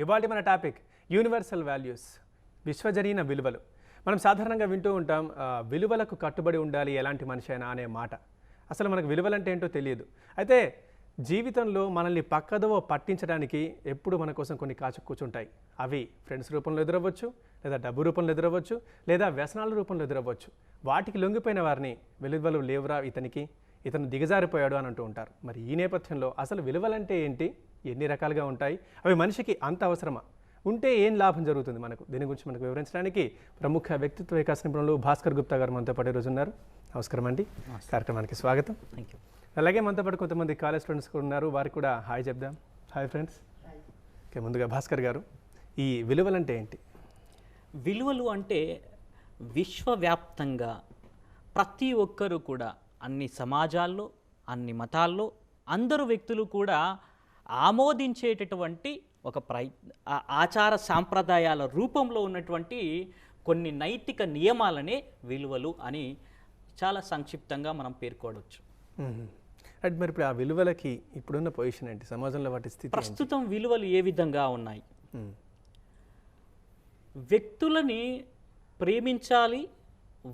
ఇవాళ మన topic universal values, విశ్వజనీన విలువలు. మనం సాధారణంగా వింటూ ఉంటాం విలువలకు కట్టుబడి ఉండాలి ఎలాంటి మనిషి అయినా అనే మాట. అసలు మనకు విలువలంటే ఏంటో తెలియదు. అయితే జీవితంలో మనల్ని పక్కదోవ పట్టించడానికి ఎప్పుడు మన కోసం కొన్ని కాచు కూర్చుంటాయి. అవి ఫ్రెండ్స్ రూపంలో ఎదురవ్వచ్చు, లేదా డబ్బు రూపంలో ఎదురవ్వచ్చు, లేదా వ్యసనాల రూపంలో ఎదురవ్వచ్చు. వాటికి లొంగిపోయిన వారిని విలువలు లేవురా ఇతను దిగజారిపోయాడు అని అంటూ ఉంటారు. మరి ఈ నేపథ్యంలో అసలు విలువలంటే ఏంటి, ఎన్ని రకాలుగా ఉంటాయి, అవి మనిషికి అంత అవసరమా, ఉంటే ఏం లాభం జరుగుతుంది మనకు, దీని గురించి మనకు వివరించడానికి ప్రముఖ వ్యక్తిత్వ వికాస నిపుణులు భాస్కర్ గుప్తా గారు మనతో పాటు ఈరోజు ఉన్నారు. నమస్కారం అండి, కార్యక్రమానికి స్వాగతం. Thank you. అలాగే మనతో పాటు కొంతమంది కాలేజ్ స్టూడెంట్స్ కూడా ఉన్నారు, వారికి కూడా హాయ్ చెప్దాం. Hi friends. ఓకే, ముందుగా భాస్కర్ గారు, ఈ విలువలంటే ఏంటి? విలువలు అంటే విశ్వవ్యాప్తంగా ప్రతి ఒక్కరూ కూడా అన్ని సమాజాల్లో, అన్ని మతాల్లో అందరు వ్యక్తులు కూడా ఆమోదించేటటువంటి ఒక ఆచార సాంప్రదాయాల రూపంలో ఉన్నటువంటి కొన్ని నైతిక నియమాలనే విలువలు అని చాలా సంక్షిప్తంగా మనం పేర్కోవచ్చు. అంటే మరి ఇప్పుడు ఆ విలువలకి ఇప్పుడున్న పొజిషన్ ఏంటి, సమాజంలో వాటి స్థితి? ప్రస్తుతం విలువలు ఏ విధంగా ఉన్నాయి? వ్యక్తులని ప్రేమించాలి,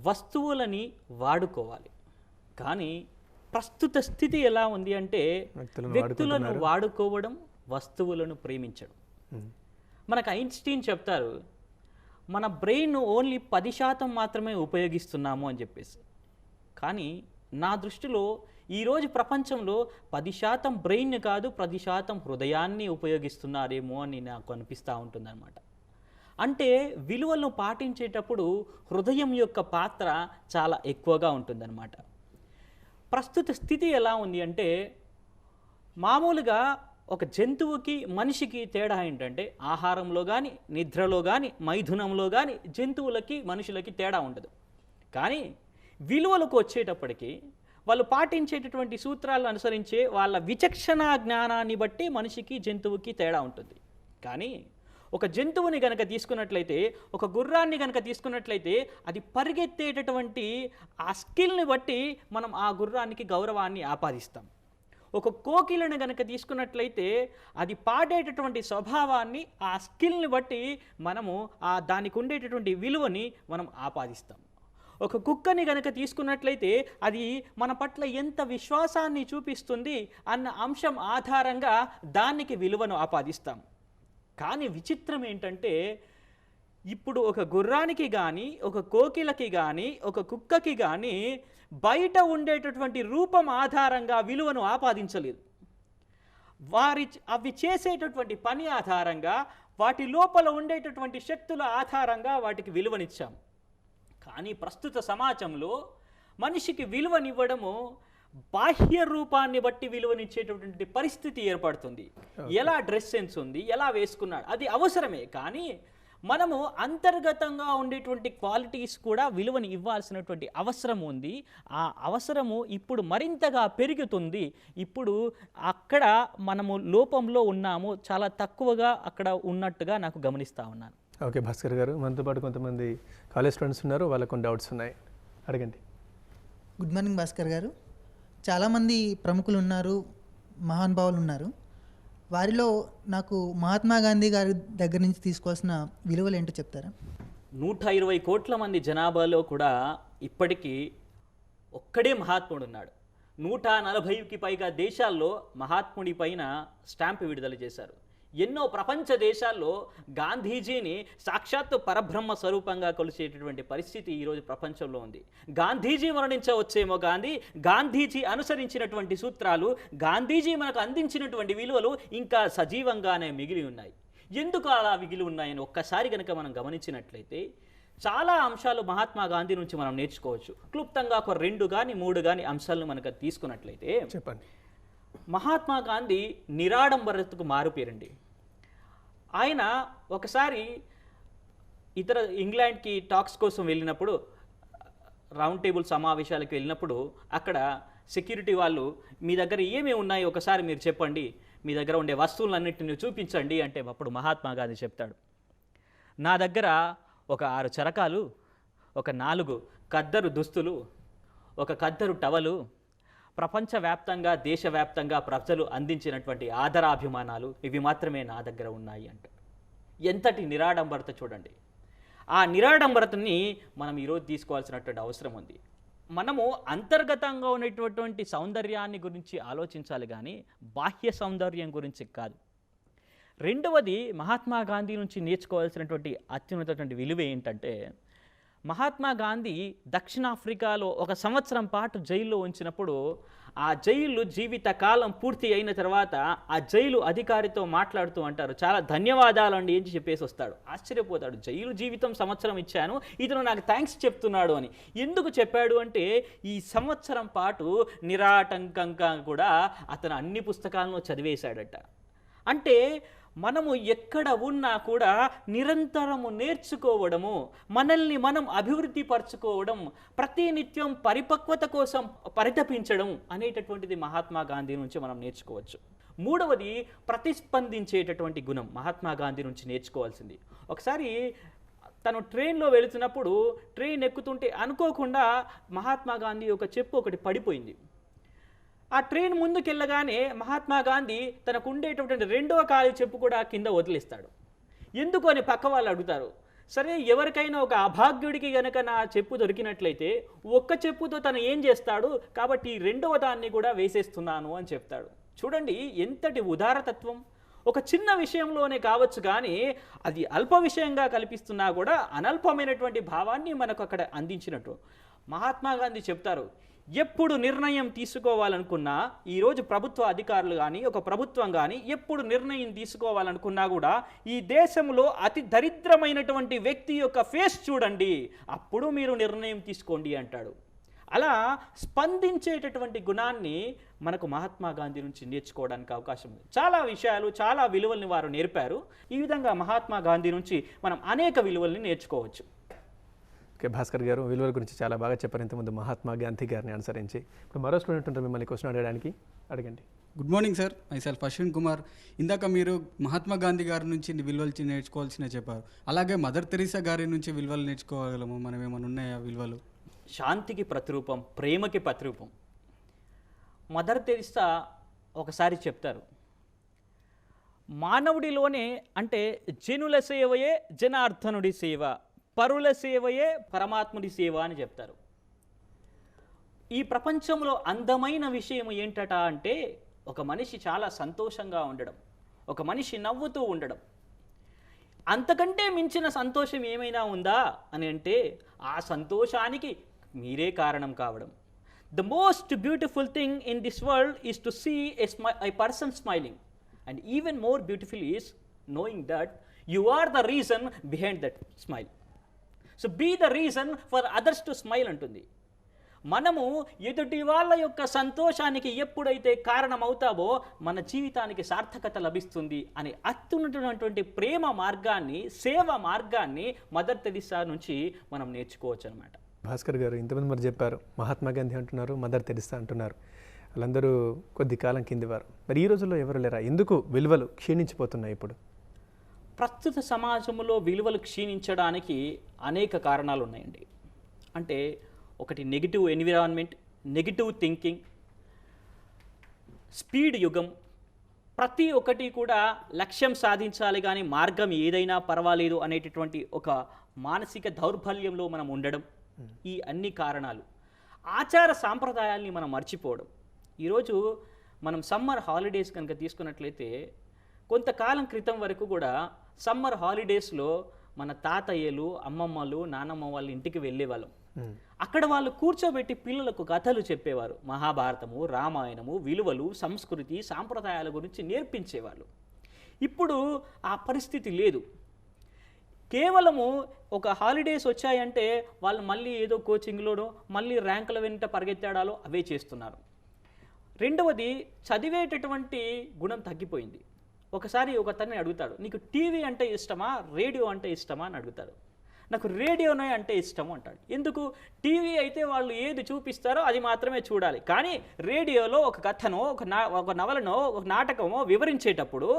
వస్తువులని వాడుకోవాలి. కానీ ప్రస్తుత స్థితి ఎలా ఉంది అంటే వ్యక్తులను వాడుకోవడం, వస్తువులను ప్రేమించడం. మనకు ఐన్స్టీన్ చెప్తారు, మన బ్రెయిన్ ఓన్లీ 10% మాత్రమే ఉపయోగిస్తున్నాము అని చెప్పేసి. కానీ నా దృష్టిలో ఈరోజు ప్రపంచంలో 10% బ్రెయిన్ కాదు, 10% హృదయాన్ని ఉపయోగిస్తున్నారేమో అని నాకు అనిపిస్తూ ఉంటుందన్నమాట. అంటే విలువలను పాటించేటప్పుడు హృదయం యొక్క పాత్ర చాలా ఎక్కువగా ఉంటుందన్నమాట. ప్రస్తుత స్థితి ఎలా ఉంది అంటే మామూలుగా ఒక జంతువుకి మనిషికి తేడా ఏంటంటే ఆహారంలో కానీ, నిద్రలో కానీ, మైథునంలో కానీ జంతువులకి మనుషులకి తేడా ఉండదు. కానీ విలువలకు వచ్చేటప్పటికి వాళ్ళు పాటించేటటువంటి సూత్రాలను అనుసరించే వాళ్ళ విచక్షణ జ్ఞానాన్ని బట్టి మనిషికి జంతువుకి తేడా ఉంటుంది. కానీ ఒక జంతువుని కనుక తీసుకున్నట్లయితే, ఒక గుర్రాన్ని కనుక తీసుకున్నట్లయితే అది పరిగెత్తేటటువంటి ఆ స్కిల్ని బట్టి మనం ఆ గుర్రానికి గౌరవాన్ని ఆపాదిస్తాం. ఒక కోకిలను కనుక తీసుకున్నట్లయితే అది పాడేటటువంటి స్వభావాన్ని, ఆ స్కిల్ని బట్టి మనము దానికి ఉండేటటువంటి విలువని మనం ఆపాదిస్తాం. ఒక కుక్కని కనుక తీసుకున్నట్లయితే అది మన పట్ల ఎంత విశ్వాసాన్ని చూపిస్తుంది అన్న అంశం ఆధారంగా దానికి విలువను ఆపాదిస్తాం. కానీ విచిత్రం ఏంటంటే ఇప్పుడు ఒక గుర్రానికి కానీ, ఒక కోకిలకి కానీ, ఒక కుక్కకి కానీ బయట ఉండేటటువంటి రూపం ఆధారంగా విలువను ఆపాదించలేదు. అవి చేసేటటువంటి పని ఆధారంగా, వాటి లోపల ఉండేటటువంటి శక్తుల ఆధారంగా వాటికి విలువనిచ్చాం. కానీ ప్రస్తుత సమాజంలో మనిషికి విలువనివ్వడము బాహ్య రూపాన్ని బట్టి విలువనిచ్చేటటువంటి పరిస్థితి ఏర్పడుతుంది. ఎలా డ్రెస్ సెన్స్ ఉంది, ఎలా వేసుకున్నాడు, అది అవసరమే. కానీ మనము అంతర్గతంగా ఉండేటువంటి క్వాలిటీస్ కూడా విలువని ఇవ్వాల్సినటువంటి అవసరం ఉంది. ఆ అవసరము ఇప్పుడు మరింతగా పెరుగుతుంది. ఇప్పుడు అక్కడ మనము లోపంలో ఉన్నాము, చాలా తక్కువగా అక్కడ ఉన్నట్టుగా నాకు గమనిస్తూ ఉన్నాను. ఓకే భాస్కర్ గారు, మనతో పాటు కొంతమంది కాలేజ్ స్టూడెంట్స్ ఉన్నారు, వాళ్ళకు కొన్ని డౌట్స్ ఉన్నాయి, అడగండి. గుడ్ మార్నింగ్ భాస్కర్ గారు. చాలామంది ప్రముఖులు ఉన్నారు, మహానుభావులు ఉన్నారు. వారిలో నాకు మహాత్మా గాంధీ గారి దగ్గర నుంచి తీసుకోవాల్సిన విలువలు ఏంటో చెప్తారా? 120 కోట్ల మంది జనాభాలో కూడా ఇప్పటికీ ఒక్కడే మహాత్ముడు ఉన్నాడు. 140కి పైగా దేశాల్లో మహాత్ముడి పైన స్టాంపు విడుదల చేశారు. ఎన్నో ప్రపంచ దేశాల్లో గాంధీజీని సాక్షాత్తు పరబ్రహ్మ స్వరూపంగా కొలిచేటటువంటి పరిస్థితి ఈరోజు ప్రపంచంలో ఉంది. గాంధీజీ మరణించవచ్చేమో, గాంధీజీ అనుసరించినటువంటి సూత్రాలు, గాంధీజీ మనకు అందించినటువంటి విలువలు ఇంకా సజీవంగానే మిగిలి ఉన్నాయి. ఎందుకు అలా మిగిలి ఉన్నాయని ఒక్కసారి కనుక మనం గమనించినట్లయితే చాలా అంశాలు మహాత్మా గాంధీ నుంచి మనం నేర్చుకోవచ్చు. క్లుప్తంగా ఒక 2 కానీ 3 కానీ అంశాలను మనకు తీసుకున్నట్లయితే, చెప్పండి. మహాత్మా గాంధీ నిరాడంబరతకు మారుపేరండి. ఆయన ఒకసారి ఇంగ్లాండ్కి టాక్స్ కోసం వెళ్ళినప్పుడు, రౌండ్ టేబుల్ సమావేశాలకు వెళ్ళినప్పుడు అక్కడ సెక్యూరిటీ వాళ్ళు, మీ దగ్గర ఏమేమి ఉన్నాయో ఒకసారి మీరు చెప్పండి, మీ దగ్గర ఉండే వస్తువులన్నింటినీ చూపించండి అంటే అప్పుడు మహాత్మా గాంధీ చెప్తాడు, నా దగ్గర ఒక 6 చరకాలు, ఒక 4 ఖద్దరు దుస్తులు, ఒక ఖద్దరు టవలు, ప్రపంచవ్యాప్తంగా, దేశవ్యాప్తంగా ప్రజలు అందించినటువంటి ఆదరాభిమానాలు, ఇవి మాత్రమే నా దగ్గర ఉన్నాయి అంట. ఎంతటి నిరాడంబరత చూడండి. ఆ నిరాడంబరతని మనం ఈరోజు తీసుకోవాల్సినటువంటి అవసరం ఉంది. మనము అంతర్గతంగా ఉన్నటువంటి సౌందర్యాన్ని గురించి ఆలోచించాలి కానీ బాహ్య సౌందర్యం గురించి కాదు. రెండవది మహాత్మా గాంధీ నుంచి నేర్చుకోవాల్సినటువంటి అత్యున్నతటువంటి విలువ ఏంటంటే, మహాత్మా గాంధీ దక్షిణాఫ్రికాలో 1 సంవత్సరం పాటు జైల్లో ఉంచినప్పుడు ఆ జైలు జీవిత కాలం పూర్తి అయిన తర్వాత ఆ జైలు అధికారితో మాట్లాడుతూ అంటారు, చాలా ధన్యవాదాలండి అని చెప్పేసి వస్తాడు. ఆశ్చర్యపోతాడు, జైలు జీవితం సంవత్సరం ఇచ్చాను, ఇతను నాకు థ్యాంక్స్ చెప్తున్నాడు అని. ఎందుకు చెప్పాడు అంటే, ఈ సంవత్సరం పాటు నిరాటంకంగా కూడా అతను అన్ని పుస్తకాలను చదివేశాడట. అంటే మనము ఎక్కడ ఉన్నా కూడా నిరంతరము నేర్చుకోవడము, మనల్ని మనం అభివృద్ధి పరచుకోవడం, ప్రతినిత్యం పరిపక్వత కోసం పరితపించడం అనేటటువంటిది మహాత్మా గాంధీ నుంచి మనం నేర్చుకోవచ్చు. మూడవది ప్రతిస్పందించేటటువంటి గుణం మహాత్మా గాంధీ నుంచి నేర్చుకోవాల్సింది. ఒకసారి తను ట్రైన్లో వెళుతున్నప్పుడు ట్రైన్ ఎక్కుతుంటే అనుకోకుండా మహాత్మా గాంధీ ఒక చెప్పు ఒకటి పడిపోయింది. ఆ ట్రైన్ ముందుకెళ్ళగానే మహాత్మా గాంధీ తనకు ఉండేటటువంటి 2వ కాలి చెప్పు కూడా కింద వదిలేస్తాడు. ఎందుకు అని పక్క వాళ్ళు అడుగుతారు. సరే, ఎవరికైనా ఒక అభాగ్యుడికి గనక నా చెప్పు దొరికినట్లయితే ఒక్క చెప్పుతో తను ఏం చేస్తాడు, కాబట్టి 2వ దాన్ని కూడా వేసేస్తున్నాను అని చెప్తాడు. చూడండి ఎంతటి ఉదారతత్వం. ఒక చిన్న విషయంలోనే కావచ్చు కానీ అది అల్ప విషయంగా కల్పిస్తున్నా కూడా అనల్పమైనటువంటి భావాన్ని మనకు అక్కడ అందించినట్టు. మహాత్మా గాంధీ చెప్తారు, ఎప్పుడు నిర్ణయం తీసుకోవాలనుకున్నా, ఈరోజు ప్రభుత్వ అధికారులు కానీ ఒక ప్రభుత్వం కానీ ఎప్పుడు నిర్ణయం తీసుకోవాలనుకున్నా కూడా ఈ దేశంలో అతి దరిద్రమైనటువంటి వ్యక్తి యొక్క ఫేస్ చూడండి, అప్పుడు మీరు నిర్ణయం తీసుకోండి అంటాడు. అలా స్పందించేటటువంటి గుణాన్ని మనకు మహాత్మా గాంధీ నుంచి నేర్చుకోవడానికి అవకాశం ఉంది. చాలా విషయాలు, చాలా విలువల్ని వారు నేర్పారు. ఈ విధంగా మహాత్మా గాంధీ నుంచి మనం అనేక విలువల్ని నేర్చుకోవచ్చు. ఓకే, భాస్కర్ గారు విలువల గురించి చాలా బాగా చెప్పారు ఇంతకుముందు మహాత్మా గాంధీ గారిని అనుసరించి. ఇప్పుడు మరో స్టూడెంట్ ఉంటారు, మిమ్మల్ని క్వశ్చన్ అడగడానికి, అడగండి. Good morning sir, myself Ashwin Kumar. ఇందాక మీరు మహాత్మా గాంధీ గారి నుంచి విలువలు నేర్చుకోవాల్సిన చెప్పారు. అలాగే మదర్ తెరీసా గారి నుంచి విలువలు నేర్చుకోగలము మనం, ఏమైనా ఉన్నాయా విలువలు? శాంతికి ప్రతిరూపం, ప్రేమకి ప్రతిరూపం. మదర్ తెరీసా ఒకసారి చెప్తారు, మానవుడిలోనే అంటే జనుల సేవయే జనార్దనుడి సేవ, పరుల సేవయే పరమాత్ముడి సేవ అని చెప్తారు. ఈ ప్రపంచంలో అందమైన విషయం ఏంటట అంటే, ఒక మనిషి చాలా సంతోషంగా ఉండడం, ఒక మనిషి నవ్వుతూ ఉండడం. అంతకంటే మించిన సంతోషం ఏమైనా ఉందా అని అంటే, ఆ సంతోషానికి మీరే కారణం కావడం. The most beautiful thing in this world is to see a person smiling, and even more beautiful is knowing that you are the reason behind that smile. So be the reason for others to smile అంటుంది. మనము ఎదుటి వాళ్ళ యొక్క సంతోషానికి ఎప్పుడైతే కారణమవుతామో మన జీవితానికి సార్థకత లభిస్తుంది అని అత్యున్నతమైనటువంటి ప్రేమ మార్గాన్ని, సేవ మార్గాన్ని మదర్ తెరీసా నుంచి మనం నేర్చుకోవచ్చు అనమాట. భాస్కర్ గారు ఇంతమంది మరి చెప్పారు, మహాత్మా గాంధీ అంటున్నారు, మదర్ తెరీసా అంటున్నారు. వాళ్ళందరూ కొద్ది కాలం కింది వారు. మరి ఈ రోజుల్లో ఎవరు లేరా? ఎందుకు విలువలు క్షీణించిపోతున్నాయి ఇప్పుడు? ప్రస్తుత సమాజంలో విలువలు క్షీణించడానికి అనేక కారణాలు ఉన్నాయండి. అంటే ఒకటి negative environment, negative thinking, speed యుగం. ప్రతి ఒక్కటి కూడా లక్ష్యం సాధించాలి కానీ మార్గం ఏదైనా పర్వాలేదు అనేటటువంటి ఒక మానసిక దౌర్బల్యంలో మనం ఉండడం, ఈ అన్ని కారణాలు. ఆచార సాంప్రదాయాల్ని మనం మర్చిపోవడం. ఈరోజు మనం సమ్మర్ హాలిడేస్ కనుక తీసుకున్నట్లయితే, కొంతకాలం క్రితం వరకు కూడా సమ్మర్ హాలిడేస్లో మన తాతయ్యలు, అమ్మమ్మలు, నానమ్మ వాళ్ళ ఇంటికి వెళ్ళేవాళ్ళం. అక్కడ వాళ్ళు కూర్చోబెట్టి పిల్లలకు కథలు చెప్పేవారు. మహాభారతము, రామాయణము, విలువలు, సంస్కృతి, సాంప్రదాయాల గురించి నేర్పించేవాళ్ళు. ఇప్పుడు ఆ పరిస్థితి లేదు. కేవలము ఒక హాలిడేస్ వచ్చాయంటే వాళ్ళు మళ్ళీ ఏదో కోచింగ్లోనో, మళ్ళీ ర్యాంకుల వెంట పరిగెత్తాడాలో అవే చేస్తున్నారు. రెండవది, చదివేటటువంటి గుణం తగ్గిపోయింది. ఒకసారి ఒక అతన్ని అడుగుతాడు, నీకు టీవీ అంటే ఇష్టమా, రేడియో అంటే ఇష్టమా అని అడుగుతాడు. నాకు రేడియోనే అంటే ఇష్టము అంటాడు. ఎందుకు? టీవీ అయితే వాళ్ళు ఏది చూపిస్తారో అది మాత్రమే చూడాలి, కానీ రేడియోలో ఒక కథనో, ఒక నవలనో, ఒక నాటకమో వివరించేటప్పుడు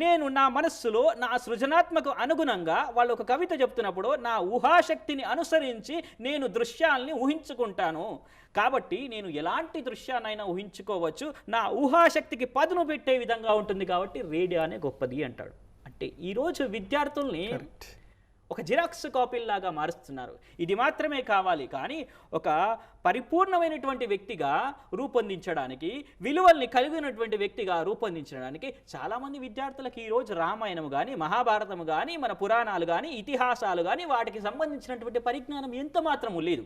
నేను నా మనస్సులో నా సృజనాత్మక అనుగుణంగా వాళ్ళు ఒక కవిత చెప్తున్నప్పుడు నా ఊహాశక్తిని అనుసరించి నేను దృశ్యాల్ని ఊహించుకుంటాను. కాబట్టి నేను ఎలాంటి దృశ్యాన్నైనా ఊహించుకోవచ్చు, నా ఊహాశక్తికి పదును పెట్టే విధంగా ఉంటుంది, కాబట్టి రేడియో అనే గొప్పది అంటాడు. అంటే ఈరోజు విద్యార్థుల్ని ఒక జిరాక్స్ కాపీల్లాగా మారుస్తున్నారు. ఇది మాత్రమే కావాలి, కానీ ఒక పరిపూర్ణమైనటువంటి వ్యక్తిగా రూపొందించడానికి, విలువల్ని కలిగినటువంటి వ్యక్తిగా రూపొందించడానికి చాలామంది విద్యార్థులకు ఈరోజు రామాయణము కానీ, మహాభారతము కానీ, మన పురాణాలు కానీ, ఇతిహాసాలు కానీ వాటికి సంబంధించినటువంటి పరిజ్ఞానం ఎంత మాత్రము లేదు.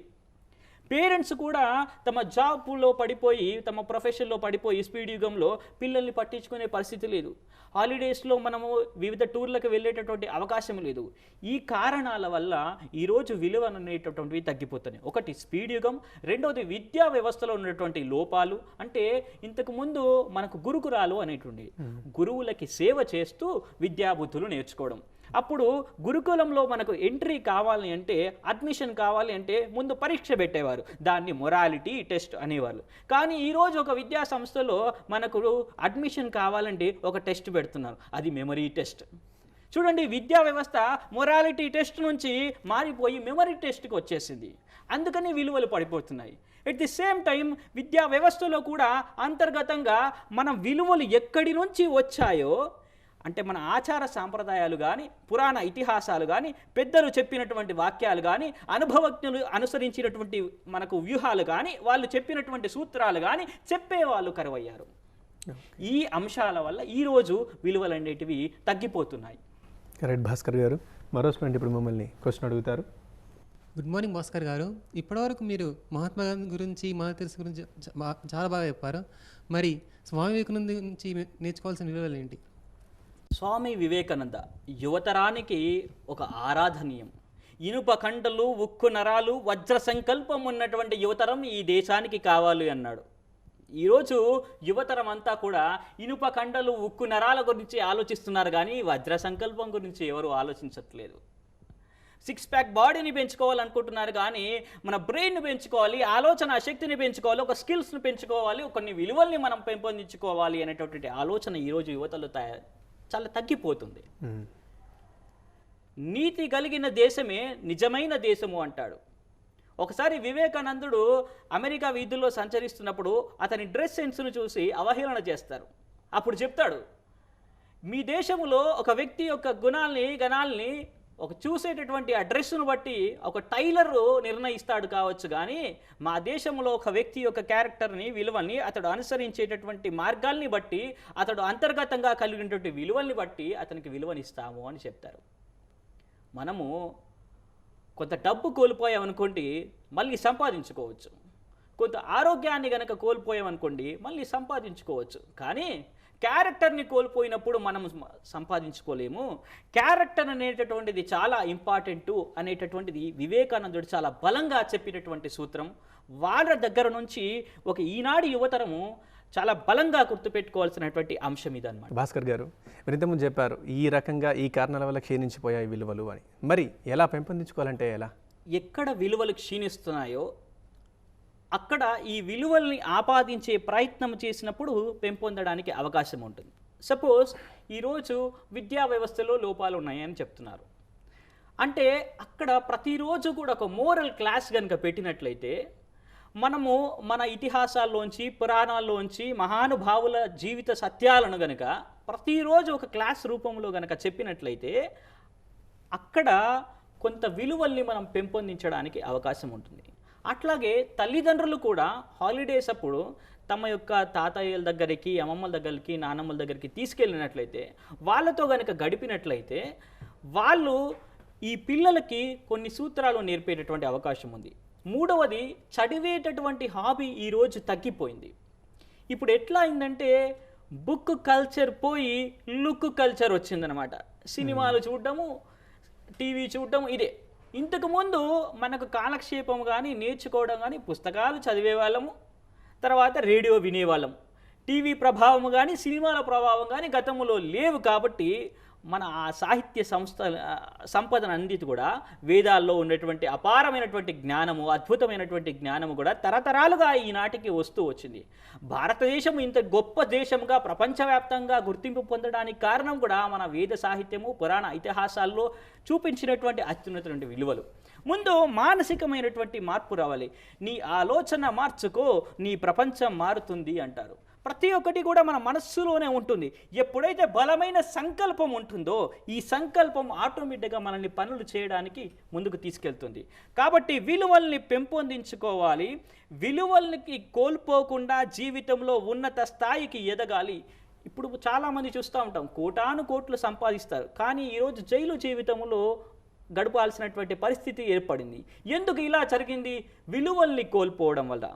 పేరెంట్స్ కూడా తమ జాబ్లో పడిపోయి, తమ ప్రొఫెషన్లో పడిపోయి స్పీడ్ యుగంలో పిల్లల్ని పట్టించుకునే పరిస్థితి లేదు. హాలిడేస్లో మనము వివిధ టూర్లకు వెళ్ళేటటువంటి అవకాశం లేదు. ఈ కారణాల వల్ల ఈరోజు విలువ అనేటటువంటివి తగ్గిపోతున్నాయి. ఒకటి స్పీడ్ యుగం, రెండవది విద్యా వ్యవస్థలో ఉన్నటువంటి లోపాలు. అంటే ఇంతకుముందు మనకు గురుకులాలు అనేటువంటి గురువులకి సేవ చేస్తూ విద్యాబుద్ధులు నేర్చుకోవడం. అప్పుడు గురుకులంలో మనకు ఎంట్రీ కావాలి అంటే, అడ్మిషన్ కావాలి అంటే ముందు పరీక్ష పెట్టేవారు, దాన్ని మొరాలిటీ టెస్ట్ అనేవాళ్ళు. కానీ ఈరోజు ఒక విద్యా సంస్థలో మనకు అడ్మిషన్ కావాలంటే ఒక టెస్ట్ పెడుతున్నారు, అది మెమరీ టెస్ట్. చూడండి, విద్యా వ్యవస్థ మొరాలిటీ టెస్ట్ నుంచి మారిపోయి మెమరీ టెస్ట్కి వచ్చేసింది. అందుకని విలువలు పడిపోతున్నాయి. ఎట్ ది సేమ్ టైం విద్యా వ్యవస్థలో కూడా అంతర్గతంగా మన విలువలు ఎక్కడి నుంచి వచ్చాయో, అంటే మన ఆచార సాంప్రదాయాలు కానీ, పురాణ ఇతిహాసాలు కానీ, పెద్దలు చెప్పినటువంటి వాక్యాలు కానీ, అనుభవజ్ఞులు అనుసరించినటువంటి మనకు వ్యూహాలు కానీ, వాళ్ళు చెప్పినటువంటి సూత్రాలు కానీ చెప్పేవాళ్ళు కరువయ్యారు. ఈ అంశాల వల్ల ఈరోజు విలువలు అనేటివి తగ్గిపోతున్నాయి. రైట్ భాస్కర్ గారు, మరో స్టూడెంట్ ఇప్పుడు మమ్మల్ని క్వశ్చన్ అడుగుతారు. గుడ్ మార్నింగ్ భాస్కర్ గారు. ఇప్పటివరకు మీరు మహాత్మా గాంధీ గురించి, మదర్ తెరెసా గురించి చాలా బాగా చెప్పారు. మరి స్వామి వివేకానంద నుంచి నేర్చుకోవాల్సిన విలువలు ఏంటి? స్వామి వివేకానంద యువతరానికి ఒక ఆరాధనీయం. ఇనుప కండలు, ఉక్కు నరాలు, వజ్ర సంకల్పం ఉన్నటువంటి యువతరం ఈ దేశానికి కావాలి అన్నాడు. ఈరోజు యువతరం అంతా కూడా ఇనుప కండలు, ఉక్కు నరాల గురించి ఆలోచిస్తున్నారు, కానీ వజ్ర సంకల్పం గురించి ఎవరు ఆలోచించట్లేదు. 6 ప్యాక్ బాడీని పెంచుకోవాలనుకుంటున్నారు, కానీ మన బ్రెయిన్ని పెంచుకోవాలి, ఆలోచన శక్తిని పెంచుకోవాలి, ఒక స్కిల్స్ని పెంచుకోవాలి, కొన్ని విలువల్ని మనం పెంపొందించుకోవాలి అనేటటువంటి ఆలోచన ఈరోజు యువతలో చాలా తగ్గిపోతుంది. నీతి కలిగిన దేశమే నిజమైన దేశము అంటాడు. ఒకసారి వివేకానందుడు అమెరికా వీధుల్లో సంచరిస్తున్నప్పుడు అతని డ్రెస్ సెన్స్ను చూసి అవహేళన చేస్తారు. అప్పుడు చెప్తాడు, మీ దేశంలో ఒక వ్యక్తి యొక్క గణాల్ని ఒక చూసేటటువంటి ఆ డ్రెస్సును బట్టి ఒక టైలర్ నిర్ణయిస్తాడు కావచ్చు, కానీ మా దేశంలో ఒక వ్యక్తి యొక్క క్యారెక్టర్ని, విలువల్ని, అతడు అనుసరించేటటువంటి మార్గాల్ని బట్టి, అతడు అంతర్గతంగా కలిగినటువంటి విలువల్ని బట్టి అతనికి విలువనిస్తాము అని చెప్తారు. మనము కొంత డబ్బు కోల్పోయామనుకోండి, మళ్ళీ సంపాదించుకోవచ్చు. కొంత ఆరోగ్యాన్ని కనుక కోల్పోయామనుకోండి, మళ్ళీ సంపాదించుకోవచ్చు. కానీ క్యారెక్టర్ని కోల్పోయినప్పుడు మనం సంపాదించుకోలేము. క్యారెక్టర్ అనేటటువంటిది చాలా ఇంపార్టెంటు అనేటటువంటిది వివేకానందుడు చాలా బలంగా చెప్పినటువంటి సూత్రం. వాళ్ళ దగ్గర నుంచి ఒక ఈనాడు యువతరము చాలా బలంగా గుర్తుపెట్టుకోవాల్సినటువంటి అంశం ఇదన్నమాట. భాస్కర్ గారు, మీరు ఇంతకుముందు చెప్పారు ఈ రకంగా ఈ కారణాల వల్ల క్షీణించిపోయాయి విలువలు అని. మరి ఎలా పెంపొందించుకోవాలంటే ఎలా? ఎక్కడ విలువలు క్షీణిస్తున్నాయో అక్కడ ఈ విలువల్ని ఆపాదించే ప్రయత్నం చేసినప్పుడు పెంపొందడానికి అవకాశం ఉంటుంది. సపోజ్ ఈరోజు విద్యా వ్యవస్థలో లోపాలు ఉన్నాయని చెప్తున్నారు అంటే, అక్కడ ప్రతిరోజు కూడా ఒక మోరల్ క్లాస్ కనుక పెట్టినట్లయితే, మనము మన ఇతిహాసాల్లోంచి, పురాణాల్లోంచి, మహానుభావుల జీవిత సత్యాలను గనక ప్రతిరోజు ఒక క్లాస్ రూపంలో గనక చెప్పినట్లయితే, అక్కడ కొంత విలువల్ని మనం పెంపొందించడానికి అవకాశం ఉంటుంది. అట్లాగే తల్లిదండ్రులు కూడా హాలిడేస్ అప్పుడు తమ యొక్క తాతయ్యల దగ్గరికి, అమ్మమ్మల దగ్గరికి, నానమ్మల దగ్గరికి తీసుకెళ్ళినట్లయితే, వాళ్ళతో కనుక గడిపినట్లయితే, వాళ్ళు ఈ పిల్లలకి కొన్ని సూత్రాలు నేర్పేటటువంటి అవకాశం ఉంది. మూడవది, చదివేటటువంటి హాబీ ఈరోజు తగ్గిపోయింది. ఇప్పుడు ఎట్లా అయిందంటే, బుక్ కల్చర్ పోయి లుక్ కల్చర్ వచ్చిందనమాట. సినిమాలు చూడడము, టీవీ చూడడం, ఇదే. ఇంతకుముందు మనకు కాలక్షేపం కానీ, నేర్చుకోవడం కానీ, పుస్తకాలు చదివేవాళ్ళము, తర్వాత రేడియో వినేవాళ్ళము. టీవీ ప్రభావం కానీ, సినిమాల ప్రభావం కానీ గతంలో లేవు. కాబట్టి మన ఆ సాహిత్య సంపదన అన్నిటి కూడా, వేదాల్లో ఉన్నటువంటి అపారమైనటువంటి జ్ఞానము, అద్భుతమైనటువంటి జ్ఞానము కూడా తరతరాలుగా ఈనాటికి వస్తూ వచ్చింది. భారతదేశం ఇంత గొప్ప దేశంగా ప్రపంచవ్యాప్తంగా గుర్తింపు పొందడానికి కారణం కూడా మన వేద సాహిత్యము, పురాణ ఇతిహాసాల్లో చూపించినటువంటి అత్యున్నతమైన విలువలు. ముందు మానసికమైనటువంటి మార్పు రావాలి. నీ ఆలోచన మార్చుకో, నీ ప్రపంచం మారుతుంది అంటారు. ప్రతి ఒక్కటి కూడా మన మనస్సులోనే ఉంటుంది. ఎప్పుడైతే బలమైన సంకల్పం ఉంటుందో ఈ సంకల్పం ఆటోమేటిక్గా మనల్ని పనులు చేయడానికి ముందుకు తీసుకెళ్తుంది. కాబట్టి విలువల్ని పెంపొందించుకోవాలి, విలువలకి కోల్పోకుండా జీవితంలో ఉన్నత స్థాయికి ఎదగాలి. ఇప్పుడు చాలామంది చూస్తూ ఉంటాం, కోటాను కోట్లు సంపాదిస్తారు, కానీ ఈరోజు జైలు జీవితంలో గడపాల్సినటువంటి పరిస్థితి ఏర్పడింది. ఎందుకు ఇలా జరిగింది? విలువల్ని కోల్పోవడం వల్ల.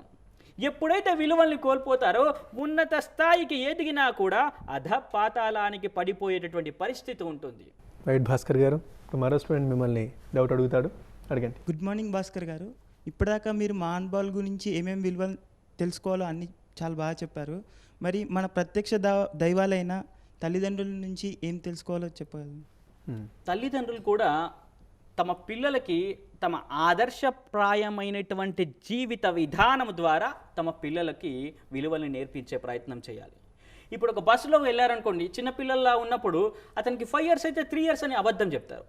ఎప్పుడైతే విలువల్ని కోల్పోతారో ఉన్నత స్థాయికి ఎదిగినా కూడా అధపాతాళానికి పడిపోయేటటువంటి పరిస్థితి ఉంటుంది. రైట్ భాస్కర్ గారు, మరో స్టూడెంట్ మిమ్మల్ని డౌట్ అడుగుతాడు, అడగండి. గుడ్ మార్నింగ్ భాస్కర్ గారు. ఇప్పటిదాకా మీరు మహానుభావుల గురించి ఏమేమి విలువలు తెలుసుకోవాలో అన్ని చాలా బాగా చెప్పారు. మరి మన ప్రత్యక్ష దైవాలైన తల్లిదండ్రుల నుంచి ఏం తెలుసుకోవాలో చెప్పగలరు? తల్లిదండ్రులు కూడా తమ పిల్లలకి తమ ఆదర్శప్రాయమైనటువంటి జీవిత విధానం ద్వారా తమ పిల్లలకి విలువల్ని నేర్పించే ప్రయత్నం చేయాలి. ఇప్పుడు ఒక బస్సులో వెళ్ళారనుకోండి, చిన్నపిల్లల్లా ఉన్నప్పుడు అతనికి 5 years అయితే 3 years అని అబద్ధం చెప్తారు.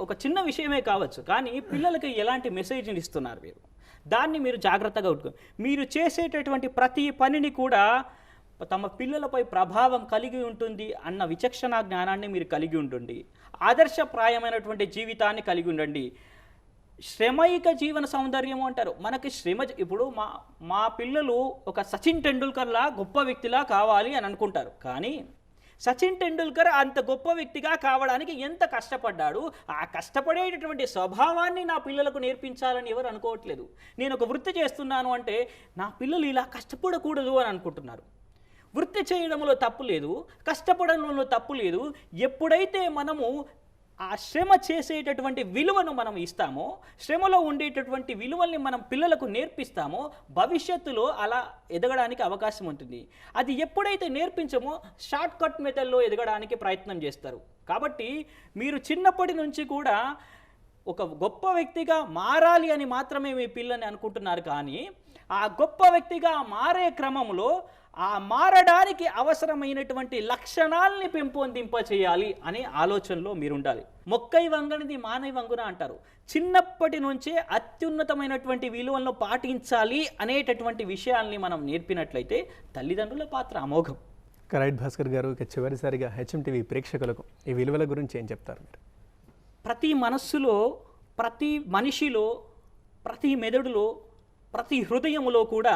ఒక చిన్న విషయమే కావచ్చు, కానీ పిల్లలకి ఎలాంటి మెసేజ్ని ఇస్తున్నారు మీరు, దాన్ని మీరు జాగ్రత్తగా ఉంటుకోండి. మీరు చేసేటటువంటి ప్రతి పనిని కూడా తమ పిల్లలపై ప్రభావం కలిగి ఉంటుంది అన్న విచక్షణ జ్ఞానాన్ని మీరు కలిగి ఉండండి. ఆదర్శప్రాయమైనటువంటి జీవితాన్ని కలిగి ఉండండి. శ్రమైక జీవన సౌందర్యము అంటారు. మనకి శ్రమ, ఇప్పుడు మా పిల్లలు ఒక సచిన్ టెండూల్కర్లా గొప్ప వ్యక్తిలా కావాలి అని అనుకుంటారు, కానీ సచిన్ టెండూల్కర్ అంత గొప్ప వ్యక్తిగా కావడానికి ఎంత కష్టపడ్డాడు, ఆ కష్టపడేటటువంటి స్వభావాన్ని నా పిల్లలకు నేర్పించాలని ఎవరు అనుకోవట్లేదు. నేను ఒక వృత్తి చేస్తున్నాను అంటే నా పిల్లలు ఇలా కష్టపడకూడదు అని అనుకుంటున్నారు. వృత్తి చేయడంలో తప్పు లేదు, కష్టపడంలో తప్పు లేదు. ఎప్పుడైతే మనము ఆ శ్రమ చేసేటటువంటి విలువను మనం ఇస్తామో, శ్రమలో ఉండేటటువంటి విలువల్ని మనం పిల్లలకు నేర్పిస్తామో, భవిష్యత్తులో అలా ఎదగడానికి అవకాశం ఉంటుంది. అది ఎప్పుడైతే నేర్పించమో షార్ట్ కట్ మెథడ్లో ఎదగడానికి ప్రయత్నం చేస్తారు. కాబట్టి మీరు చిన్నప్పటి నుంచి కూడా ఒక గొప్ప వ్యక్తిగా మారాలి అని మాత్రమే మీ పిల్లని అనుకుంటున్నారు, కానీ ఆ గొప్ప వ్యక్తిగా మారే క్రమంలో ఆ మారడానికి అవసరమైనటువంటి లక్షణాలని పెంపొందింపచేయాలి అనే ఆలోచనలో మీరు ఉండాలి. మొక్కై వంగనిది మానై వంగున అంటారు. చిన్నప్పటి నుంచే అత్యున్నతమైనటువంటి విలువలను పాటించాలి అనేటటువంటి విషయాల్ని మనం నేర్పినట్లయితే తల్లిదండ్రుల పాత్ర అమోఘం. రైట్ భాస్కర్ గారు, ఇక చివరిసారిగా HMTV ప్రేక్షకులకు ఈ విలువల గురించి ఏం చెప్తారు మీరు? ప్రతి మనస్సులో, ప్రతి మనిషిలో, ప్రతి మెదడులో, ప్రతి హృదయములో కూడా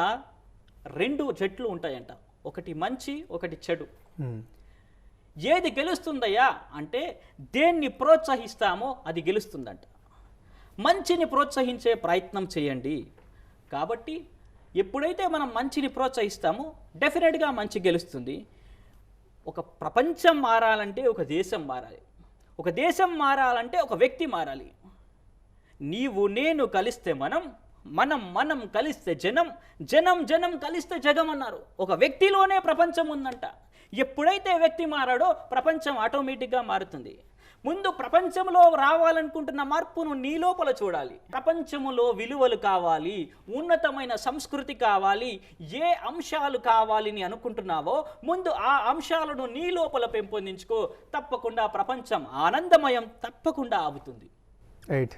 2 జట్లు ఉంటాయంట. ఒకటి మంచి, ఒకటి చెడు. ఏది గెలుస్తుందయ్యా అంటే దేన్ని ప్రోత్సహిస్తామో అది గెలుస్తుందంట. మంచిని ప్రోత్సహించే ప్రయత్నం చేయండి. కాబట్టి ఎప్పుడైతే మనం మంచిని ప్రోత్సహిస్తామో డెఫినెట్గా మంచి గెలుస్తుంది. ఒక ప్రపంచం మారాలంటే ఒక దేశం మారాలి, ఒక దేశం మారాలంటే ఒక వ్యక్తి మారాలి. నీవు నేను కలిస్తే మనం కలిస్తే జనం, జనం కలిస్తే జగం అన్నారు. ఒక వ్యక్తిలోనే ప్రపంచం ఉందంట. ఎప్పుడైతే వ్యక్తి మారాడో ప్రపంచం ఆటోమేటిక్గా మారుతుంది. ముందు ప్రపంచంలో రావాలనుకుంటున్న మార్పును నీ లోపల చూడాలి. ప్రపంచంలో విలువలు కావాలి, ఉన్నతమైన సంస్కృతి కావాలి, ఏ అంశాలు కావాలని అనుకుంటున్నావో ముందు ఆ అంశాలను నీ లోపల పెంపొందించుకో. తప్పకుండా ప్రపంచం ఆనందమయం తప్పకుండా అవుతుంది. రైట్,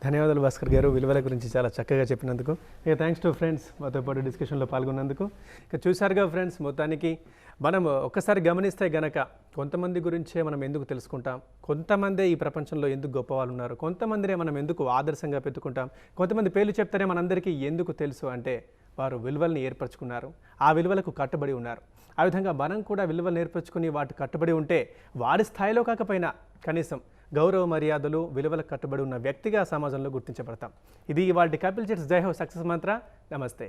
ధన్యవాదాలు భాస్కర్ గారు, విలువల గురించి చాలా చక్కగా చెప్పినందుకు. ఇక థ్యాంక్స్ టు ఫ్రెండ్స్ మాతో పాటు డిస్కషన్లో పాల్గొన్నందుకు. ఇక చూశారుగా ఫ్రెండ్స్, మొత్తానికి మనం ఒక్కసారి గమనిస్తే గనక కొంతమంది గురించే మనం ఎందుకు తెలుసుకుంటాం, కొంతమందే ఈ ప్రపంచంలో ఎందుకు గొప్ప వాళ్ళు ఉన్నారు, కొంతమందినే మనం ఎందుకు ఆదర్శంగా పెట్టుకుంటాం, కొంతమంది పేర్లు చెప్తారే మనందరికీ ఎందుకు తెలుసు అంటే వారు విలువల్ని ఏర్పరచుకున్నారు, ఆ విలువలకు కట్టుబడి ఉన్నారు. ఆ విధంగా మనం కూడా విలువలు నేర్పరచుకుని వాటి కట్టుబడి ఉంటే వారి స్థాయిలో కాకపోయినా కనీసం గౌరవ మర్యాదలు, విలువలకు కట్టుబడి ఉన్న వ్యక్తిగా సమాజంలో గుర్తించబడతాం. ఇది ఇవాళ కపిల్ చిట్స్ జై హో సక్సెస్ మంత్ర. నమస్తే.